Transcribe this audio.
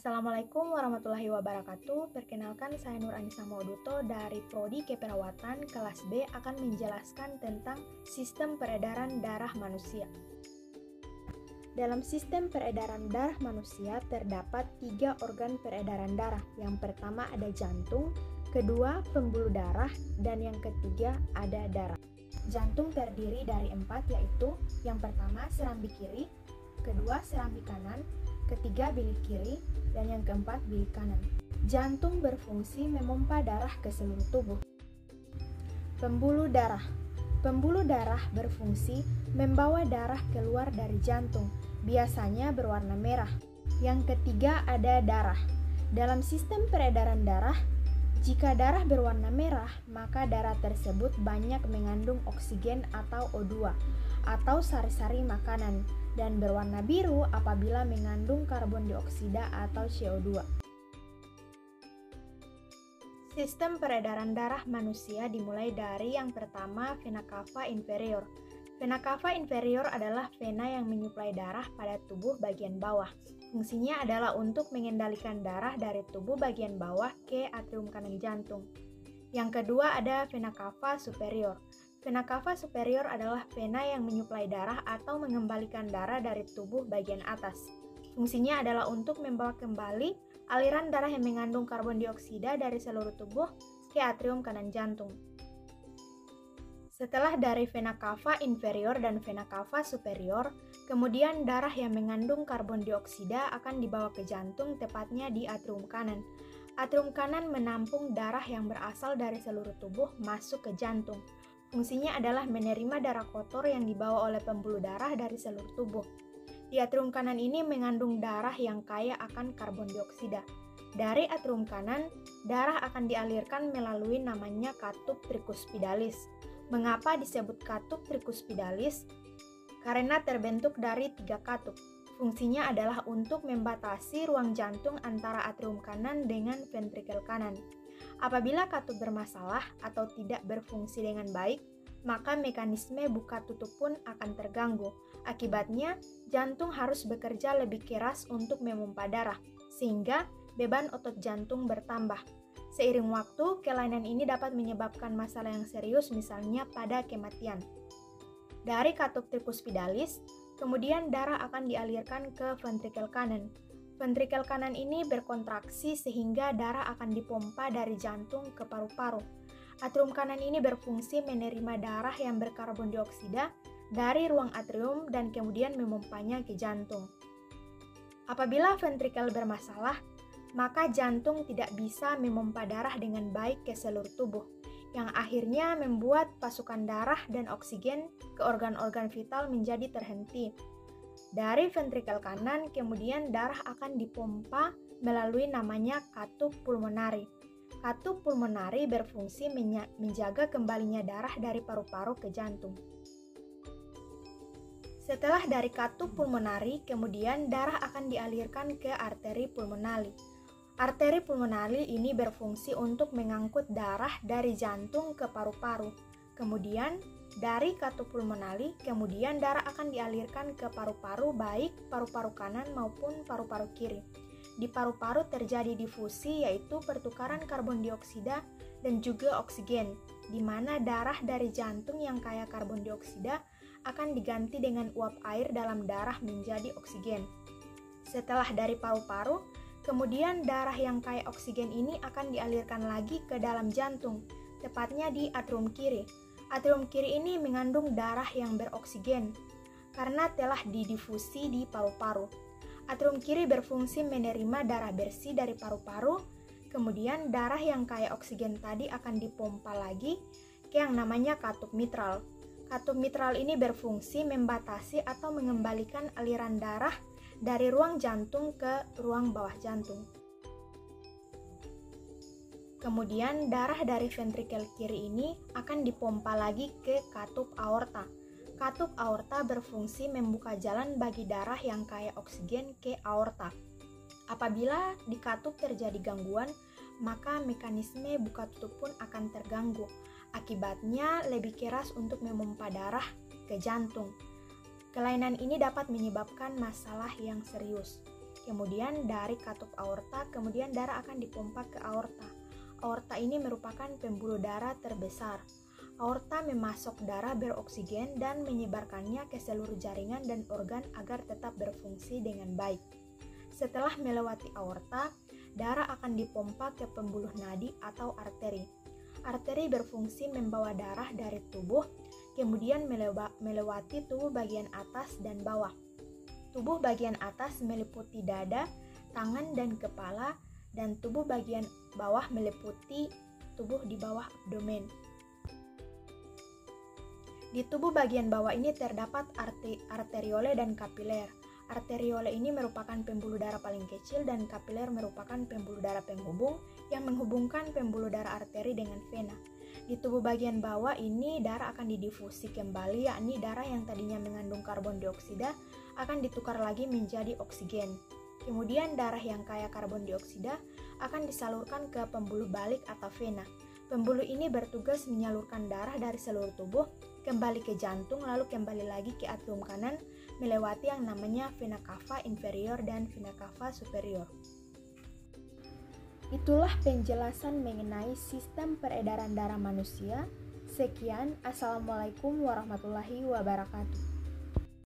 Assalamualaikum warahmatullahi wabarakatuh. Perkenalkan, saya Nur Anissa Mauduto dari Prodi Keperawatan kelas B akan menjelaskan tentang sistem peredaran darah manusia. Dalam sistem peredaran darah manusia terdapat 3 organ peredaran darah. Yang pertama ada jantung, kedua pembuluh darah, dan yang ketiga ada darah. Jantung terdiri dari 4, yaitu yang pertama serambi kiri, kedua serambi kanan, ketiga bilik kiri, dan yang keempat bilik kanan. Jantung berfungsi memompa darah ke seluruh tubuh. Pembuluh darah. Pembuluh darah berfungsi membawa darah keluar dari jantung, biasanya berwarna merah. Yang ketiga ada darah. Dalam sistem peredaran darah, jika darah berwarna merah, maka darah tersebut banyak mengandung oksigen atau O2 atau sari-sari makanan, dan berwarna biru apabila mengandung karbon dioksida atau CO2. Sistem peredaran darah manusia dimulai dari yang pertama vena cava inferior. Vena cava inferior adalah vena yang menyuplai darah pada tubuh bagian bawah. Fungsinya adalah untuk mengendalikan darah dari tubuh bagian bawah ke atrium kanan jantung. Yang kedua ada vena cava superior. Vena cava superior adalah vena yang menyuplai darah atau mengembalikan darah dari tubuh bagian atas. Fungsinya adalah untuk membawa kembali aliran darah yang mengandung karbon dioksida dari seluruh tubuh ke atrium kanan jantung. Setelah dari vena cava inferior dan vena cava superior, kemudian darah yang mengandung karbon dioksida akan dibawa ke jantung, tepatnya di atrium kanan. Atrium kanan menampung darah yang berasal dari seluruh tubuh masuk ke jantung. Fungsinya adalah menerima darah kotor yang dibawa oleh pembuluh darah dari seluruh tubuh. Di atrium kanan ini mengandung darah yang kaya akan karbon dioksida. Dari atrium kanan, darah akan dialirkan melalui namanya katup tricuspidalis. Mengapa disebut katup tricuspidalis? Karena terbentuk dari 3 katup. Fungsinya adalah untuk membatasi ruang jantung antara atrium kanan dengan ventrikel kanan. Apabila katup bermasalah atau tidak berfungsi dengan baik, maka mekanisme buka tutup pun akan terganggu. Akibatnya, jantung harus bekerja lebih keras untuk memompa darah, sehingga beban otot jantung bertambah. Seiring waktu, kelainan ini dapat menyebabkan masalah yang serius, misalnya pada kematian. Dari katup tricuspidalis, kemudian darah akan dialirkan ke ventrikel kanan. Ventrikel kanan ini berkontraksi sehingga darah akan dipompa dari jantung ke paru-paru. Atrium kanan ini berfungsi menerima darah yang berkarbon dioksida dari ruang atrium dan kemudian memompanya ke jantung. Apabila ventrikel bermasalah, maka jantung tidak bisa memompa darah dengan baik ke seluruh tubuh, yang akhirnya membuat pasukan darah dan oksigen ke organ-organ vital menjadi terhenti. Dari ventrikel kanan, kemudian darah akan dipompa melalui namanya katup pulmonari. Katup pulmonari berfungsi menjaga kembalinya darah dari paru-paru ke jantung. Setelah dari katup pulmonari, kemudian darah akan dialirkan ke arteri pulmonali. Arteri pulmonali ini berfungsi untuk mengangkut darah dari jantung ke paru-paru. Kemudian, dari katup pulmonali, kemudian darah akan dialirkan ke paru-paru, baik paru-paru kanan maupun paru-paru kiri. Di paru-paru terjadi difusi, yaitu pertukaran karbon dioksida dan juga oksigen, di mana darah dari jantung yang kaya karbon dioksida akan diganti dengan uap air dalam darah menjadi oksigen. Setelah dari paru-paru, kemudian darah yang kaya oksigen ini akan dialirkan lagi ke dalam jantung, tepatnya di atrium kiri. Atrium kiri ini mengandung darah yang beroksigen karena telah didifusi di paru-paru. Atrium kiri berfungsi menerima darah bersih dari paru-paru, kemudian darah yang kaya oksigen tadi akan dipompa lagi ke yang namanya katup mitral. Katup mitral ini berfungsi membatasi atau mengembalikan aliran darah dari ruang jantung ke ruang bawah jantung. Kemudian darah dari ventrikel kiri ini akan dipompa lagi ke katup aorta. Katup aorta berfungsi membuka jalan bagi darah yang kaya oksigen ke aorta. Apabila di katup terjadi gangguan, maka mekanisme buka tutup pun akan terganggu. Akibatnya lebih keras untuk memompa darah ke jantung. Kelainan ini dapat menyebabkan masalah yang serius. kemudian dari katup aorta, kemudian darah akan dipompa ke aorta. Aorta ini merupakan pembuluh darah terbesar. Aorta memasok darah beroksigen dan menyebarkannya ke seluruh jaringan dan organ agar tetap berfungsi dengan baik. Setelah melewati aorta, darah akan dipompa ke pembuluh nadi atau arteri. Arteri berfungsi membawa darah dari tubuh, kemudian melewati tubuh bagian atas dan bawah. Tubuh bagian atas meliputi dada, tangan, dan kepala, dan tubuh bagian bawah meliputi tubuh di bawah abdomen. Di tubuh bagian bawah ini terdapat arteriole dan kapiler. Arteriole ini merupakan pembuluh darah paling kecil dan kapiler merupakan pembuluh darah penghubung yang menghubungkan pembuluh darah arteri dengan vena. Di tubuh bagian bawah ini darah akan didifusi kembali, yakni darah yang tadinya mengandung karbon dioksida akan ditukar lagi menjadi oksigen. Kemudian darah yang kaya karbon dioksida akan disalurkan ke pembuluh balik atau vena. Pembuluh ini bertugas menyalurkan darah dari seluruh tubuh kembali ke jantung, lalu kembali lagi ke atrium kanan melewati yang namanya vena cava inferior dan vena cava superior. Itulah penjelasan mengenai sistem peredaran darah manusia. Sekian, Assalamualaikum warahmatullahi wabarakatuh.